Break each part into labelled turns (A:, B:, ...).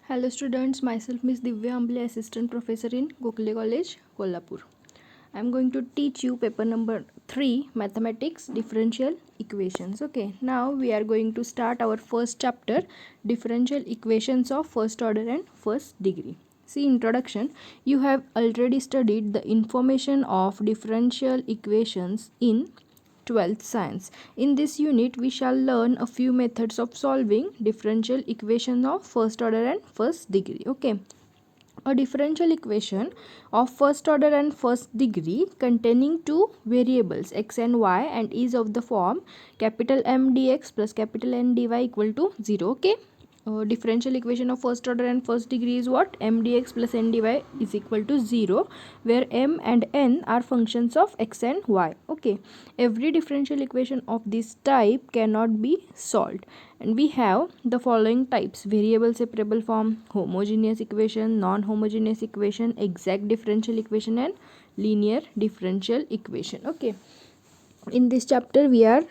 A: Hello students, myself Miss Divya Amble, Assistant Professor in Gokhale College, Kolhapur. I am going to teach you paper number 3, Mathematics Differential Equations. Okay, now we are going to start our first chapter, Differential Equations of First Order and First Degree. See, introduction. You have already studied the information of differential equations in 12th science. In this unit we shall learn a few methods of solving differential equation of first order and first degree. Okay, a differential equation of first order and first degree containing two variables x and y and is of the form capital M dx plus capital N dy equal to 0. Okay, differential equation of first order and first degree is what? M dx plus N dy is equal to 0, where M and N are functions of x and y. Okay, every differential equation of this type cannot be solved, and we have the following types: variable separable form, homogeneous equation, non-homogeneous equation, exact differential equation, and linear differential equation. Okay, in this chapter we are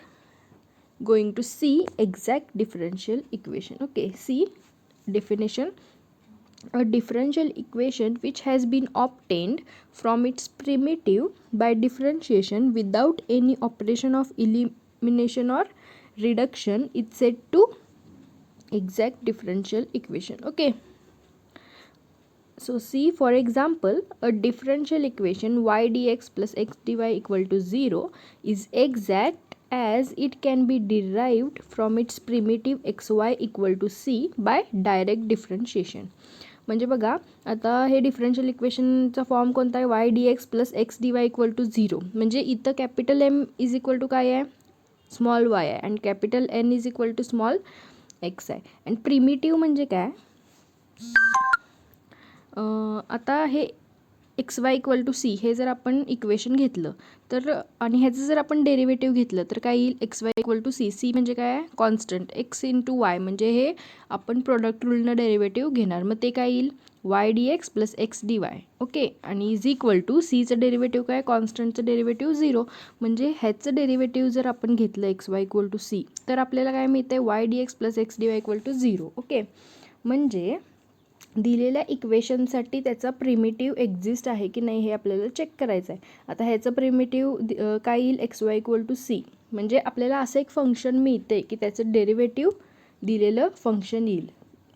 A: going to see exact differential equation. Okay, see definition: a differential equation which has been obtained from its primitive by differentiation without any operation of elimination or reduction is said to exact differential equation. Okay, so see, for example, a differential equation y dx plus x dy equal to 0 is exact as it can be derived from its primitive xy equal to c by direct differentiation. म्हणजे बघा, आता हे differential इक्वेशनचा form कोणता आहे? Y D x plus X D Y equal to 0. म्हणजे इथं capital M is equal to काय आहे? स्मॉल वाय आहे, and capital N is equal to small X आहे. अँड प्रिमिटिव्ह म्हणजे काय? आता हे X Y equal to C हे जर आपण इक्वेशन घेतलं तर, आणि ह्याचं जर आपण डेरिव्हेटिव्ह घेतलं तर काय येईल? X Y equal to C. C म्हणजे काय आहे? कॉन्स्टंट. एक्स इंटू वाय म्हणजे हे आपण प्रोडक्ट रूलनं डेरिव्हेटिव्ह घेणार, मग ते काय येईल? Y D x plus X D Y. Okay, आणि इज इक्वल टू सीचं डेरिव्हेटिव्ह काय? कॉन्स्टंटचं डेरिव्हेटिव्ह 0. म्हणजे ह्याचं डेरिव्हेटिव्ह जर आपण घेतलं X Y equal to C तर आपल्याला काय मिळतं? Y D x plus X D Y equal to 0. Okay, म्हणजे दिलेल्या इक्वेशनसाठी त्याचा प्रिमिटिव्ह एक्झिस्ट आहे की नाही हे आपल्याला चेक करायचं आहे. आता ह्याचं प्रिमिटिव्ह काय येईल? X Y equal to C. म्हणजे आपल्याला असं एक फंक्शन मिळते की त्याचं डेरिव्हेटिव्ह दिलेलं फंक्शन येईल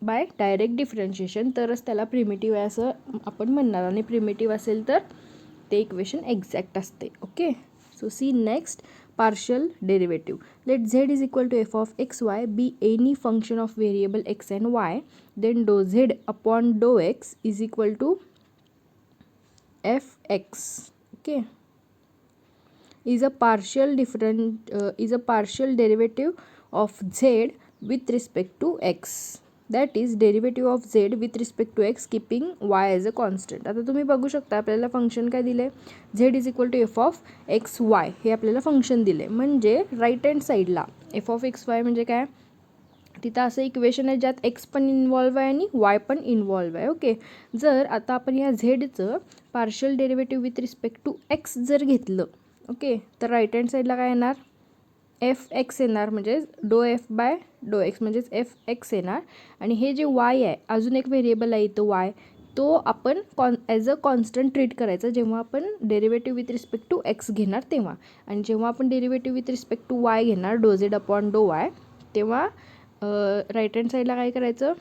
A: बाय डायरेक्ट डिफरन्शिएशन, तरच त्याला प्रिमिटिव्ह आहे असं आपण म्हणणार, आणि प्रिमिटिव्ह असेल तर ते इक्वेशन एक्झॅक्ट असते. Okay, so see next, partial derivative. Let z is equal to f of x y be any function of variable x and y, then dou z upon dou x is equal to fx. Okay, is a partial derivative of z with respect to x. That is derivative of z with respect to x keeping y as a constant. आता तुम्ही बघू शकता आपल्याला function काय दिलं आहे? Z is equal to F of x y हे आपल्याला फंक्शन दिलं आहे. म्हणजे राईट हँड साईडला एफ ऑफ एक्स वाय म्हणजे काय? तिथं असं इक्वेशन आहे ज्यात एक्स पण इन्वॉल्व आहे आणि वाय पण इन्वॉल्व आहे. ओके, जर आता आपण या झेडचं partial derivative with respect to x जर घेतलं, ओके, तर राईट हँड साईडला काय येणार? एफ एक्स येणार, म्हणजे डो एफ बाय डो एक्स म्हणजेच एफ एक्स येणार. आणि हे जे वाय आहे, अजून एक व्हेरिएबल आहे इथं वाय, तो आपण ॲज अ कॉन्स्टंट ट्रीट करायचा जेव्हा आपण derivative with respect to x घेणार तेव्हा. आणि जेव्हा आपण derivative with respect to Y घेणार, do Z upon do Y, तेव्हा राईट हँड साईडला काय करायचं?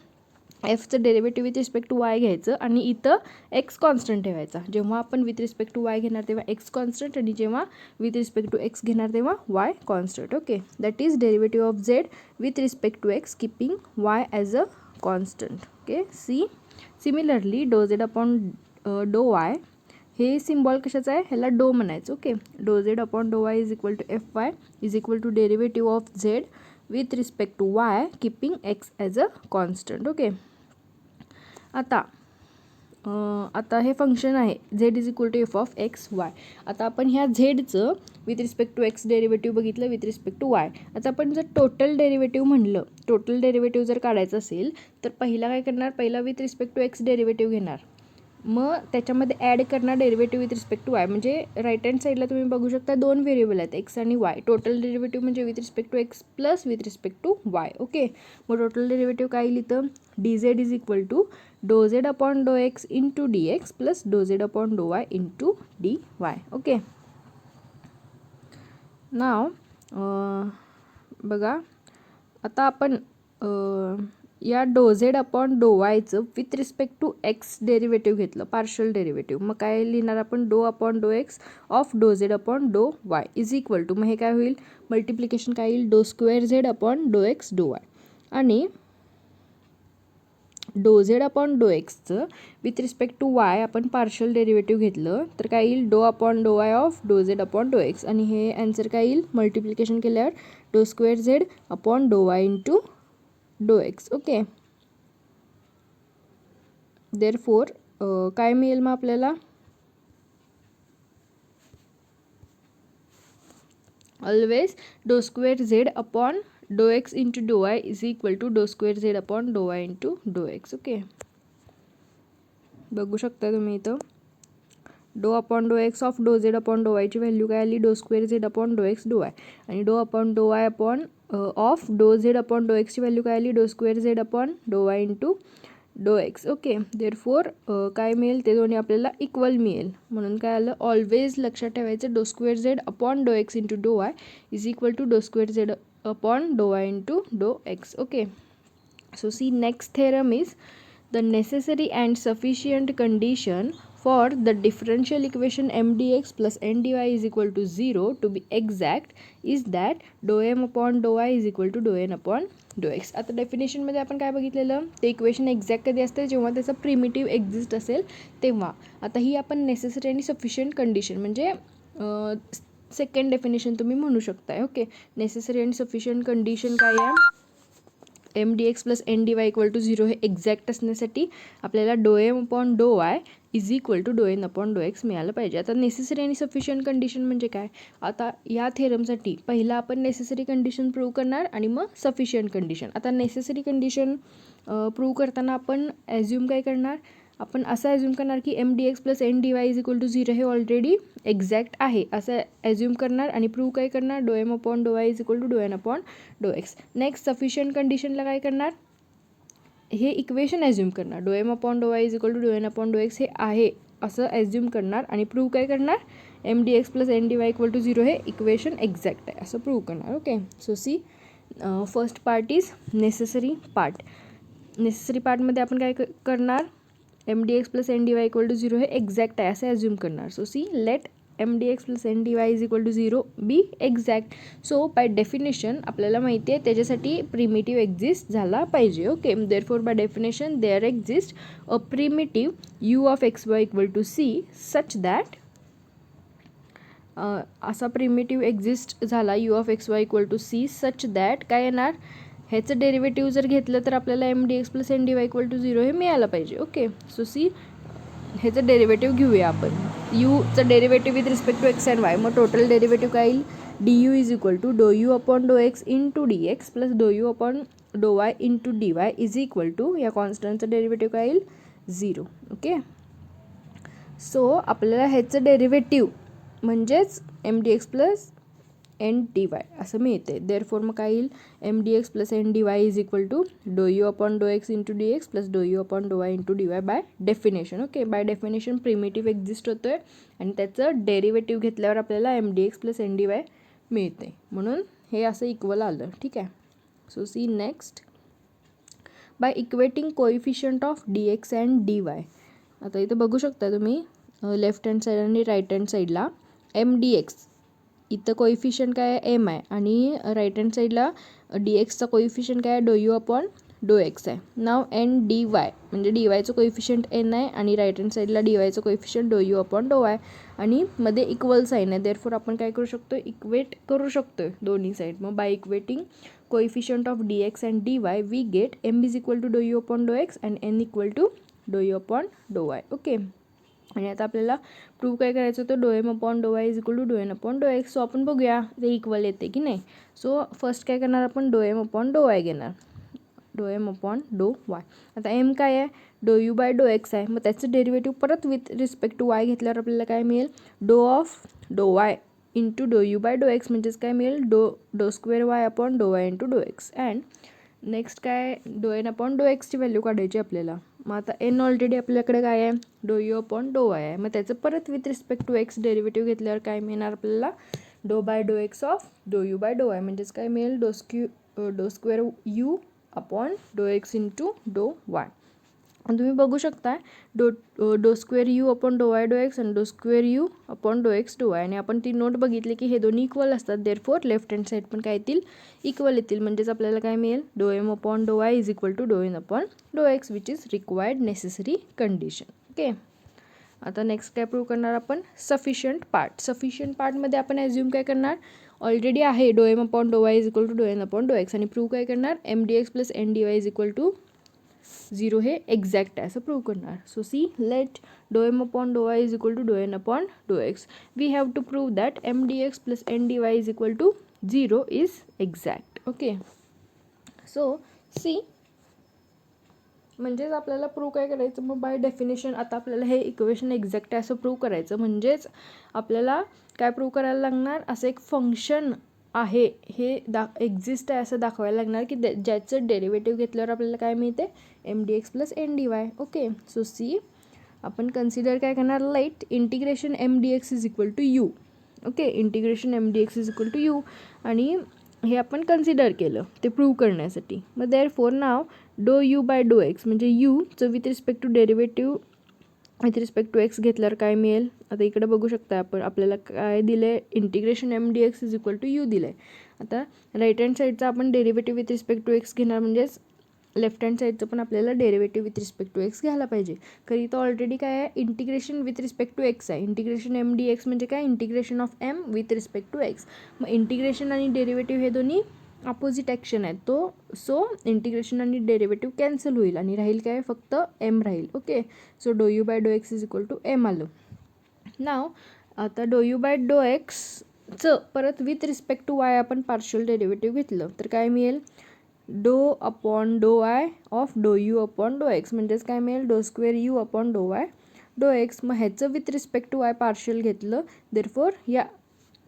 A: एफचं derivative with respect to Y घ्यायचं आणि इथं एक्स कॉन्स्टंट ठेवायचा. जेव्हा आपण विथ रिस्पेक्ट टू वाय घेणार तेव्हा एक्स कॉन्स्टंट, आणि जेव्हा विथ रिस्पेक्ट टू एक्स घेणार तेव्हा y constant. Okay, that is derivative of z with respect to x keeping y as a constant. Okay, see similarly do Z upon do y, हे symbol कशाचं आहे? ह्याला do म्हणायचं. Okay, do Z upon do Y is equal to f y is equal to derivative of z with respect to y keeping x as a constant. Okay, आता हे function आहे z is equal to F of x Y. आता आपण ह्या झेडचं with respect to x derivative बघितलं with respect to Y. आता आपण जर टोटल डेरिव्हेटिव्ह म्हणलं, टोटल डेरिव्हेटिव्ह जर काढायचं असेल तर पहिला काय करणार? पहिला with respect to x derivative घेणार, मग त्याच्यामध्ये ॲड करणार derivative with respect to Y. म्हणजे राईट हँड साईडला तुम्ही बघू शकता 2 व्हेरिएबल आहेत, एक्स आणि वाय. टोटल डेरिव्हेटिव्ह म्हणजे with respect to x plus with respect to Y. Okay, मग टोटल डेरिव्हेटिव्ह काय येईल इथं, D Z is equal to do Z upon do x into D x plus do Z upon do Y into D Y. Okay, नाव बघा आता आपण या do Z upon do वायचं with respect to x derivative घेतलं, partial derivative. मग काय लिहिणार आपण, do upon do x of do Z upon do Y is equal to, मग हे काय होईल, मल्टिप्लिकेशन काय येईल, डो square Z upon do x do y. आणि डो झेड अपॉन डो एक्सचं विथ रिस्पेक्ट टू वाय आपण पार्शल डेरिव्हेटिव्ह घेतलं तर काय येईल, डो upon do y of do Z upon do x. आणि हे आन्सर काय येईल, मल्टिप्लिकेशन केल्यावर डो square Z upon do Y into डो एक्स. ओके, देअरफोर काय मिळेल मग आपल्याला, ऑलवेज डो square Z upon do x into do Y is equal to do square Z upon do Y into डो एक्स. ओके, बघू शकता तुम्ही इथं डो upon do x of do Z upon डो वायची व्हॅल्यू काय आली, डो square Z upon do x do y. आणि डो upon do Y upon of do Z upon डो एक्सची व्हॅल्यू काय आली, डो square Z upon do Y into डो एक्स. ओके, देअरफोर काय मिळेल, ते दोन्ही आपल्याला इक्वल मिळेल. म्हणून काय आलं, ऑलवेज लक्षात ठेवायचं डो square Z upon do x into do Y is equal to do square Z upon do Y into डो x. Okay, so see next theorem is the necessary and sufficient condition for the differential equation m dx plus n dy is equal to 0 to be exact is that dou m upon dou y is equal to dou n upon dou x. आता डेफिनेशनमध्ये आपण काय बघितलेलं, ते equation exact कधी असते, जेव्हा त्याचा primitive exist असेल तेव्हा. आता ही आपण नेसेसरी आणि सफिशियंट कंडिशन म्हणजे सेकंड डेफिनेशन तुम्ही म्हणू शकताय. ओके, नेसेसरी आणि सफिशियंट कंडिशन काय आहे, M d x plus N d Y equal to 0 हे एक्झॅक्ट असण्यासाठी आपल्याला do m upon do Y is equal to डो एन अपॉन डो एक्स मिळालं पाहिजे. आता नेसेसरी आणि सफिशियंट कंडिशन म्हणजे काय, आता या थेरमसाठी पहिला आपण नेसेसरी कंडिशन प्रूव्ह करणार आणि मग सफिशियंट कंडिशन. आता नेसेसरी कंडिशन प्रूव्ह करताना आपण ॲज्युम काय करणार, आपण असं ॲज्युम करणार की m d x plus N d y is equal to 0 हे ऑलरेडी एक्झॅक्ट आहे असं ॲज्युम करणार आणि प्रूव्ह काय करणार, do m upon do Y is equal to डो n upon do x. Next sufficient कंडिशनला काय करणार, हे इक्वेशन ॲज्युम करणार, do m upon do Y is equal to डो एन अपॉन डो एक्स हे आहे असं ॲज्युम करणार आणि प्रूव्ह काय करणार, m d x plus N d Y equal to 0 हे इक्वेशन एक्झॅक्ट आहे असं प्रूव्ह करणार. Okay, so see first part is necessary part. Necessary पार्टमध्ये आपण काय करणार, m d x plus N d Y equal to 0 हे एक्झॅक्ट आहे असं ॲज्युम करणार. So see let m d x plus N d y is equal to 0 be exact. So by definition आपल्याला माहिती आहे त्याच्यासाठी प्रिमिटिव्ह एक्झिस्ट झाला पाहिजे. Okay, therefore by definition there exist a primitive u of x Y equal to c such that, असा primitive exist झाला u of x Y equal to c such that काय येणार, ह्याचं डेरिव्हेटिव्ह जर घेतलं तर आपल्याला m d x plus N d Y equal to 0 हे मिळालं पाहिजे. ओके, सो सी ह्याचं डेरिव्हेटिव्ह घेऊया आपण, यूचं derivative with respect to x and y. मग टोटल डेरिव्हेटिव्ह काय येईल, d u is equal to do u upon do x into D x plus do u upon do Y into D y is equal to, या कॉन्स्टंटचं derivative काय येईल 0. Okay, so आपल्याला ह्याचं derivative म्हणजेच m d x plus N d y असं मिळते. Therefore मग काय येईल, m d x plus N d y is equal to do u upon do x into D x plus do u upon do Y into D y by definition. Okay, by definition primitive exist होतो आहे आणि त्याचं derivative घेतल्यावर आपल्याला m d x plus N d y मिळते, म्हणून हे असं इक्वल आलं. ठीक आहे, so see next by equating coefficient of d x and d y. आता इथं बघू शकता तुम्ही लेफ्ट हँड साईड आणि राईट हँड साईडला एम डी एक्स, इथं कोइफिशियंट काय आहे एम आहे आणि राईट हँड साईडला डी एक्सचा कोइफिशियंट काय आहे do u upon do x आहे. नाव एन डी वाय म्हणजे डी वायचं कोइफिशियंट एन आहे आणि राईट हँड साईडला डी वायचं coefficient do u upon do y आणि मध्ये इक्वल साईन आहे. देअरफॉर आपण काय करू शकतो, इक्वेट करू शकतो दोन्ही साईड. मग by equating coefficient of d x and d y we get m is equal to do u upon do x and n equal to do u upon do y. Okay, आणि आता आपल्याला prove काय करायचं होतं, do m upon do Y is equal to डो n upon do x. So आपण बघूया ते इक्वल येते की नाही. सो फर्स्ट काय करणार आपण, डो एम अपॉन डो वाय घेणार. डो एम अपॉन डो वाय. आता एम काय आहे, डो यू बाय डो एक्स आहे. मग त्याचं डेरिव्हेटिव्ह परत विथ रिस्पेक्ट टू वाय घेतल्यावर आपल्याला काय मिळेल, डो ऑफ डो वाय इंटू डो यू बाय डो एक्स म्हणजेच काय मिळेल, do square Y upon do Y into डो एक्स. अँड नेक्स्ट काय, डो एन अपॉन डो एक्सची व्हॅल्यू काढायची आपल्याला. मग आता एन ऑलरेडी आपल्याकडे काय आहे, do u upon do Y आहे. मग त्याचं परत with respect to x derivative घेतल्यावर काय मिळणार आपल्याला, डो बाय डो x of do u by डो वाय म्हणजेच काय मिळेल, do square u upon do x into do y. आणि तुम्ही बघू शकता do square u upon do y do x आणि do square u upon do x do y. आणि आपण ती नोट बघितली की हे दोन्ही इक्वल असतात. देअरफॉर लेफ्ट हँड साईड पण काय येतील, इक्वल येतील. म्हणजेच आपल्याला काय मिळेल, do m upon do Y is equal to डो n upon do x which is required necessary condition. Okay. आता नेक्स्ट काय प्रूव्ह करणार आपण, सफिशियंट पार्ट. सफिशियंट पार्टमध्ये आपण ॲज्युम काय करणार, ऑलरेडी आहे do m upon do Y is equal to डो एन अपॉन डो एक्स. आणि प्रूव्ह काय करणार, m d x plus N d y is equal to 0 हे एक्झॅक्ट आहे असं प्रूव्ह करणार. So see, let do m upon do Y is equal to डो n upon do x. We have to prove that m d x plus N d y is equal to 0 is exact. Okay. So C, म्हणजेच आपल्याला prove काय करायचं, मग by definition आता आपल्याला हे equation exact आहे असं प्रूव्ह करायचं. म्हणजेच आपल्याला काय प्रूव्ह करायला लागणार, असं एक फंक्शन आहे हे एक्झिस्ट आहे असं दाखवायला लागणार की ज्याचं डेरिव्हेटिव्ह घेतल्यावर आपल्याला काय मिळते, m d x plus N d Y. Okay. So see, आपण कन्सिडर काय करणार, light integration m d x is equal to u. Okay. Integration m d x is equal to u आणि हे आपण कन्सिडर केलं ते प्रूव्ह करण्यासाठी. मग देअरफॉर नाव डो यू बाय डो एक्स म्हणजे यूचं with respect to derivative with respect to x घेतल्यावर काय मिळेल, आता इकडे बघू शकता आपण, आपल्याला काय दिलं आहे, integration m d x is equal to u दिलं आहे. आता राईट हँड साईडचा आपण derivative with respect to x घेणार, म्हणजेच लेफ्ट हँड साईडचं पण आपल्याला derivative with respect to x घ्यायला पाहिजे. खरी तर ऑलरेडी काय आहे, integration with respect to x आहे. इंटिग्रेशन एम डी एक्स म्हणजे काय, integration of m with respect to x. मग इंटिग्रेशन आणि डेरिव्हेटिव्ह हे दोन्ही अपोजिट ॲक्शन आहेत. सो इंटिग्रेशन आणि डेरिव्हेटिव्ह कॅन्सल होईल आणि राहील काय, फक्त एम राहील. Okay. So do u by डो x is equal to m आलं. नाव आता डो यू बाय डो एक्सचं परत विथ रिस्पेक्ट टू वाय आपण पार्शियल डेरिव्हेटिव्ह घेतलं तर काय मिळेल, do upon do y of do u upon do x म्हणजेच काय मिळेल, do square u upon do y do x. मग ह्याचं with respect to y partial घेतलं, देअरफॉर या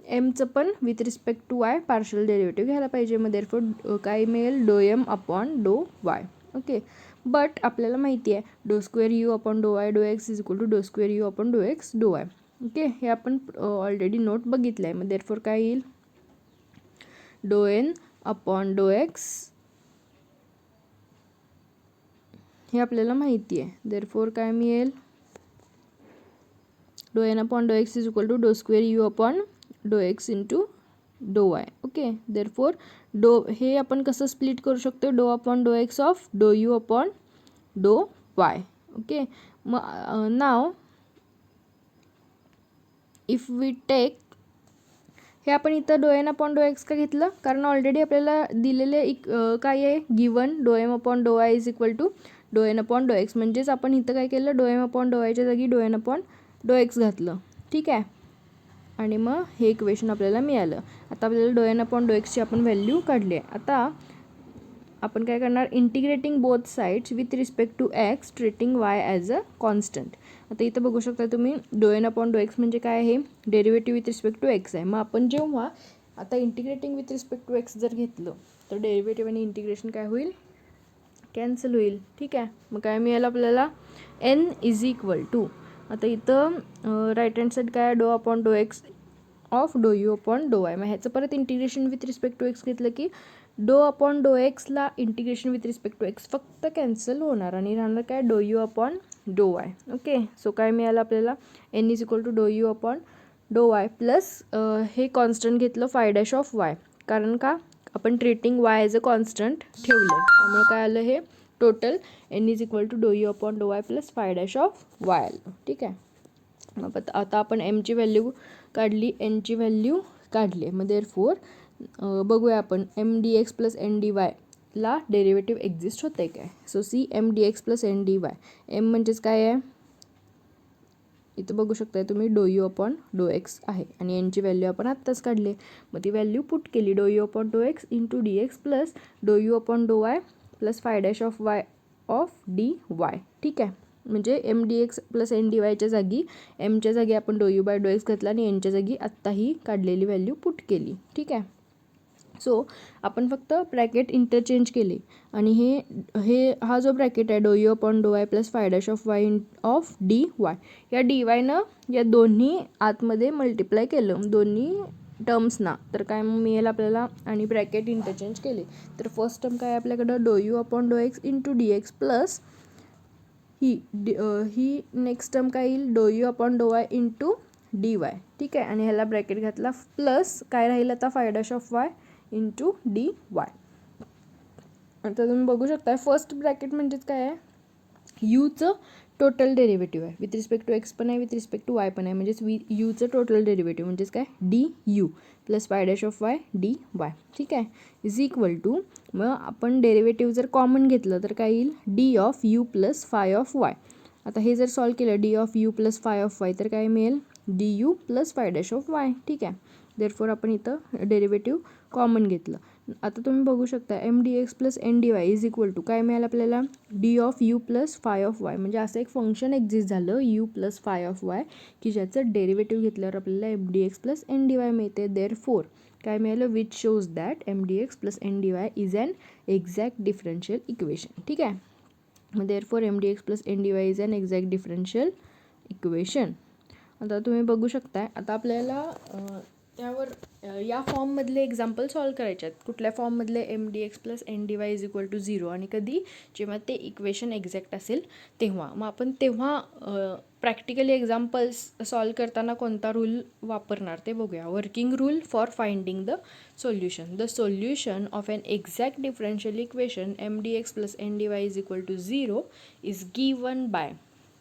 A: एमचं पण with respect to y partial derivative घ्यायला पाहिजे. मग देअरफॉर काय मिळेल, do m upon do y. Okay. But आपल्याला माहिती आहे do square u upon do y do x is equal to do square u upon do x do y. Okay. हे आपण ऑलरेडी नोट बघितलं आहे. मग देअरफॉर काय येईल, doe n upon do x हे आपल्याला माहिती आहे. देअरफॉर काय मिळेल, डो n upon do x is equal to do square u upon do x into do y. Okay. Therefore डो हे आपण कसं स्प्लिट करू शकतो, डो upon do x of do u upon do y. Okay. मग नाव इफ वी टेक, हे आपण इथं डो एन अपॉन डो एक्स का घेतलं, कारण ऑलरेडी आपल्याला दिलेले काय आहे, गिवन डो m upon do Y is equal to डो एन अपॉन डो एक्स. म्हणजेच आपण इथं काय केलं, डो एम अपॉन डो वायच्या जागी डो एन अपॉन डो एक्स घातलं. ठीक आहे. आणि मग हे इक्वेशन आपल्याला मिळालं. आता आपल्याला डो एन अपॉन डो एक्सची आपण व्हॅल्यू काढली आहे. आता आपण काय करणार, integrating both sides with respect to x treating y as a constant. आता इथं बघू शकता तुम्ही, डो एन अपॉन डो एक्स म्हणजे काय आहे, derivative with respect to x आहे. मग आपण जेव्हा आता integrating with respect to x जर घेतलं तर डेरिव्हेटिव्ह आणि इंटिग्रेशन काय होईल, कॅन्सल होईल. ठीक आहे. मग काय मिळालं आपल्याला, एन इज इक्वल टू, आता इथं राईट हँड साईड काय, do upon do x of do u upon do y. मग ह्याचं परत integration with respect to x घेतलं की डो अपॉन डो एक्सला integration with respect to x फक्त कॅन्सल होणार आणि राहणार काय, do u upon do y. Okay. So काय मिळालं आपल्याला, n is equal to do u upon do y plus हे कॉन्स्टंट घेतलं फाय डॅश ऑफ वाय, कारण का आपण treating y as a constant ठेवलं. त्यामुळे काय आलं, हे total n is equal to do u upon do y plus phi dash of y आलं. ठीक आहे. मग आता आपण एमची व्हॅल्यू काढली, एनची व्हॅल्यू काढली. मग देअरफॉर बघूया आपण m d x plus N d वायला डेरिव्हेटिव्ह एक्झिस्ट होते काय. So see m d x plus N d y, m म्हणजेच काय आहे, इथं बघू शकता तुम्ही डो यू अपॉन डो एक्स आहे आणि एनची व्हॅल्यू आपण आत्ताच काढली. मग ती व्हॅल्यू पुट केली, do u upon do x into D x plus do u upon do y plus phi dash of y of d y. ठीक आहे, म्हणजे m d x plus N d वायच्या जागी एमच्या जागी आपण डो यू बाय डो एक्स घेतला आणि एनच्या जागी आत्ताही काढलेली व्हॅल्यू पुट केली. ठीक आहे, सो आपण फक्त ब्रॅकेट इंटरचेंज केले आणि हा जो ब्रॅकेट आहे do u upon do y plus phi dash of y of d Y, या डी वायनं या दोन्ही आतमध्ये मल्टिप्लाय केलं दोन्ही टर्म्सना, तर काय मिळेल आपल्याला, आणि ब्रॅकेट इंटरचेंज केले तर फर्स्ट टर्म काय आपल्याकडं do u upon do x into D x plus ही नेक्स्ट टर्म काय येईल do u upon do Y into D y. ठीक आहे, आणि ह्याला ब्रॅकेट घातला प्लस काय राहील आता five dash of Y into D y. आता तुम्ही बघू शकता फर्स्ट ब्रॅकेट म्हणजेच काय आहे, यूचं टोटल डेरिव्हेटिव्ह आहे, विथ रिस्पेक्ट टू एक्स पण आहे विथ रिस्पेक्ट टू वाय पण आहे, म्हणजेच यूचं टोटल डेरिव्हेटिव्ह म्हणजेच काय D you plus phi dash of Y d y. ठीक आहे, इज इक्वल टू, मग आपण डेरिव्हेटिव्ह जर कॉमन घेतलं तर काय येईल D of u plus phi of Y. आता हे जर सॉल्व केलं D of u plus phi of Y तर काय मिळेल D you plus phi dash of Y. ठीक आहे, देअरफॉर आपण इथं डेरिव्हेटिव्ह कॉमन घेतलं. आता तुम्ही बघू शकता m d x plus N d y is equal to काय मिळालं आपल्याला d of u plus phi of y, म्हणजे असं एक फंक्शन एक्झिस्ट झालं u plus phi of y की ज्याचं डेरिव्हेटिव्ह घेतल्यावर आपल्याला m d x plus N d y मिळते. देअरफॉर काय मिळालं which shows that m d x plus N d y is an exact differential equation. ठीक आहे, मग therefore M d x plus N d y is an exact differential equation. आता तुम्ही बघू शकताय आता आपल्याला त्यावर या फॉर्ममधले एक्झाम्पल सॉल्व करायचे आहेत. कुठल्या फॉर्ममधले m d x plus N d y is equal to 0 आणि कधी जेव्हा ते इक्वेशन एक्झॅक्ट असेल तेव्हा. मग आपण तेव्हा प्रॅक्टिकली एक्झाम्पल्स सॉल्व करताना कोणता रूल वापरणार ते बघूया. Working rule for finding the solution. The solution of an exact differential equation m d x plus N d y is equal to 0 is given by.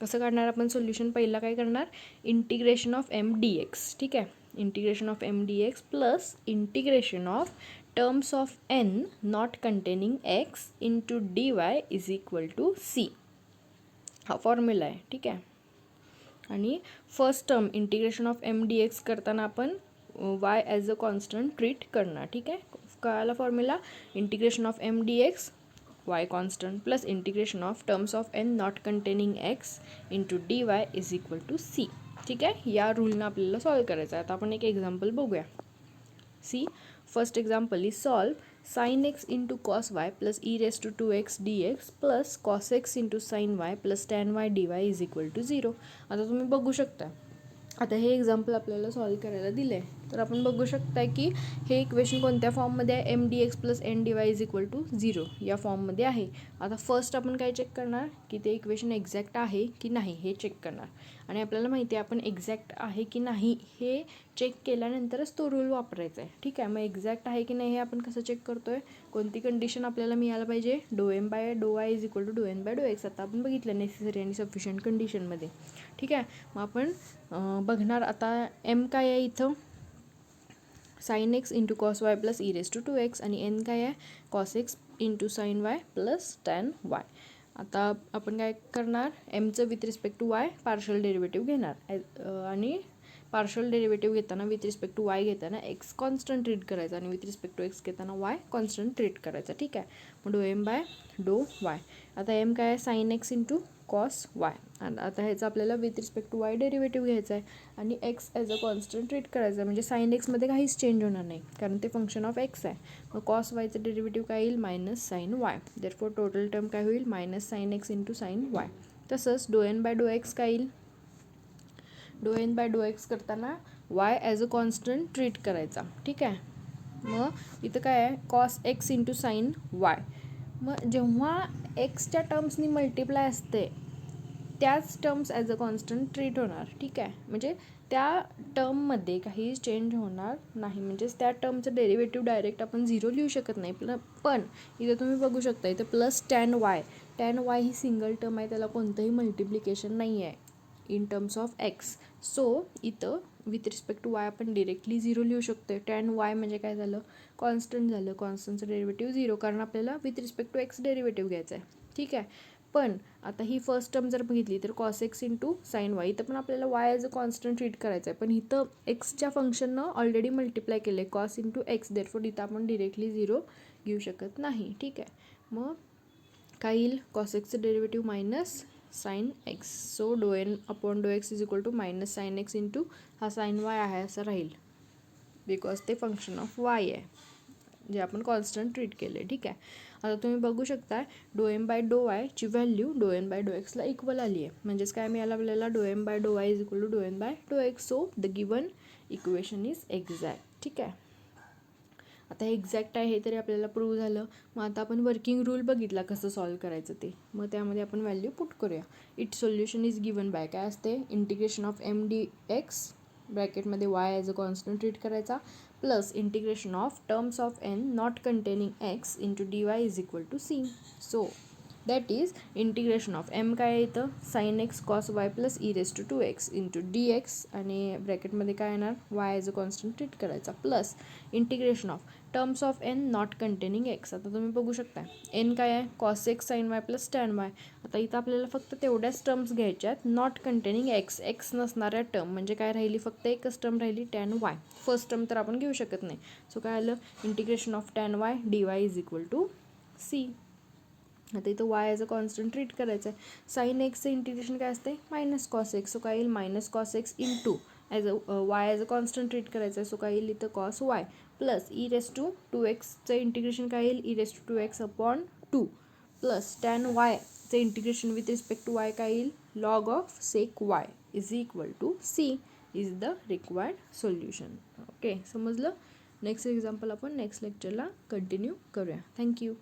A: कसं काढणार आपण सोल्युशन, पहिला काय करणार integration of m d x. ठीक आहे, integration of m d x plus integration of terms of N not containing x into D y is equal to c. हा formula आहे. ठीक आहे, आणि first term integration of m d x करताना आपण y as a constant treat करणार. ठीक आहे, कळाला formula integration of m d x y constant plus integration of terms of n not containing x into dy is equal to c. ठीक आहे, या रूलनं आपल्याला सॉल्व करायचं आहे. आता आपण एक एक्झाम्पल बघूया. See first example is solve sine x into cos y plus e raise to 2x dx plus cos x into sine y plus tan y d y is equal to 0. आता तुम्ही बघू शकता आता हे example आपल्याला solve करायला दिलं आहे, तर आपण बघू शकता की हे इक्वेशन कोणत्या फॉर्ममध्ये आहे M d x plus N d y is equal to 0 या फॉर्ममध्ये आहे. आता फर्स्ट आपण काय चेक करणार की ते इक्वेशन एक्झॅक्ट आहे की नाही हे चेक करणार, आणि आपल्याला माहिती आहे आपण एक्झॅक्ट आहे की नाही हे चेक केल्यानंतरच तो रूल वापरायचा आहे. ठीक आहे, मग एक्झॅक्ट आहे की नाही हे आपण कसं चेक करतो आहे, कोणती कंडिशन आपल्याला मिळायला पाहिजे डो एम बाय डो वाय इज इक्वल टू डो एन बाय डो एक्स. आता आपण बघितलं नेसेसरी आणि सफिशियंट कंडिशनमध्ये. ठीक आहे, मग आपण बघणार आता एम काय आहे इथं sine x into cos y plus e raise to 2x आणि एन काय आहे cos x into sine y plus tan y. आता आपण काय करणार एमचं with respect to y partial derivative घेणार आणि पार्शल डेरिव्हेटिव्ह घेताना विथ रिस्पेक्ट टू वाय घेताना एक्स कॉन्स्टंट ट्रीट करायचा आणि विथ रिस्पेक्ट टू एक्स घेताना वाय कॉन्स्टंट ट्रीट करायचा. ठीक आहे, मग डो एम बाय डो वाय. आता एम काय आहे sine x into cos y, आणि आता ह्याचं आपल्याला with respect to y derivative घ्यायचा आहे आणि x as a constant treat करायचं आहे, म्हणजे साइन एक्समध्ये काहीच चेंज होणार नाही कारण ते फंक्शन ऑफ एक्स आहे. मग कॉस वायचं डेरिव्हेटिव्ह काय येईल minus sine y. Therefore total term काय होईल minus sine x into sine y. तसंच डो एन बाय डो एक्स काय येईल डो एन बाय डो एक्स करताना y as a constant treat करायचा. ठीक आहे, मग इथं काय आहे cos x into sine y. मग जेव्हा एक्सच्या टर्म्सनी मल्टिप्लाय असते त्याच terms as a constant treat होणार. ठीक आहे, म्हणजे त्या टर्ममध्ये काही चेंज होणार नाही, म्हणजेच त्या टर्मचं डेरिव्हेटिव्ह डायरेक्ट आपण 0 लिहू शकत नाही. पण इथं तुम्ही बघू शकता इथं प्लस टॅन वाय ही सिंगल टर्म आहे, त्याला कोणतंही मल्टिप्लिकेशन नाही आहे in terms of x. So इथं विथ रिस्पेक्ट टू वाय आपण डिरेक्टली 0 लिहू शकतो. टॅन वाय म्हणजे काय झालं कॉन्स्टंट झालं, कॉन्स्टंटचं डेरिव्हेटिव्ह 0 कारण आपल्याला with respect to x derivative घ्यायचं आहे. ठीक आहे, पण आता ही फर्स्ट टर्म जर बघितली तर cos x into sine Y, इथं पण आपल्याला Y as a constant treat करायचं आहे, पण इथं एक्सच्या फंक्शननं ऑलरेडी मल्टिप्लाय केलं कॉस इंटू एक्स. देअरफॉर इथं आपण डिरेक्टली 0 घेऊ शकत नाही. ठीक आहे, मग काय येईल, कॉस एक्सचं derivative minus sine x. So do n upon do x is equal to minus sine x into हा साईन वाय आहे असं राहील, बिकॉज ते फंक्शन ऑफ वाय आहे जे आपण कॉन्स्टंट ट्रीट केले. ठीक आहे. आता तुम्ही बघू शकता डो एम बाय डो वायची व्हॅल्यू डो एन बाय डो एक्सला इक्वल आली आहे. म्हणजेच काय मिळालं आपल्याला, डो एम बाय डो वाय इज इक्वल टू डो एन बाय डो x. So the given equation is exact. ठीक आहे. आता हे एक्झॅक्ट आहे हे तरी आपल्याला प्रूव्ह झालं. मग आता आपण वर्किंग रूल बघितला कसं सॉल्व करायचं ते. मग त्यामध्ये आपण व्हॅल्यू पुट करूया. It solution is given by काय असते, integration of m d x ब्रॅकेटमध्ये y as a constant treat करायचा plus integration of terms of N not containing x into D y is equal to c. So that is integration of m काय येतं, sine x cos y plus e raise to 2x into D x आणि ब्रॅकेटमध्ये काय येणार, y as a constant treat करायचा plus integration of terms of N not containing x. आता तुम्ही बघू शकता एन काय आहे, cos x sine y plus tan y. आता इथं आपल्याला फक्त तेवढ्याच टर्म्स घ्यायच्या आहेत, नॉट कंटेनिंग एक्स, एक्स नसणाऱ्या टर्म. म्हणजे काय राहिली, फक्त एकच टर्म राहिली टॅन वाय. फर्स्ट टर्म तर आपण घेऊ शकत नाही. सो काय आलं, integration of tan y d y is equal to c. आता इथं y as a constant treat करायचं आहे. साईन एक्सचं इंटिग्रेशन काय असते, मायनस कॉस एक्स. सो काय येईल, minus cos x into as a y as a constant treat करायचं आहे. सो काय येईल इथं cos y plus e raise to 2x integration काय येईल, e raise to 2x upon 2 plus tan वायचं integration with respect to y काय येईल, log of sec y is equal to c is the required solution. Okay, समजलं. Next example आपण next लेक्चरला continue करूया. Thank you.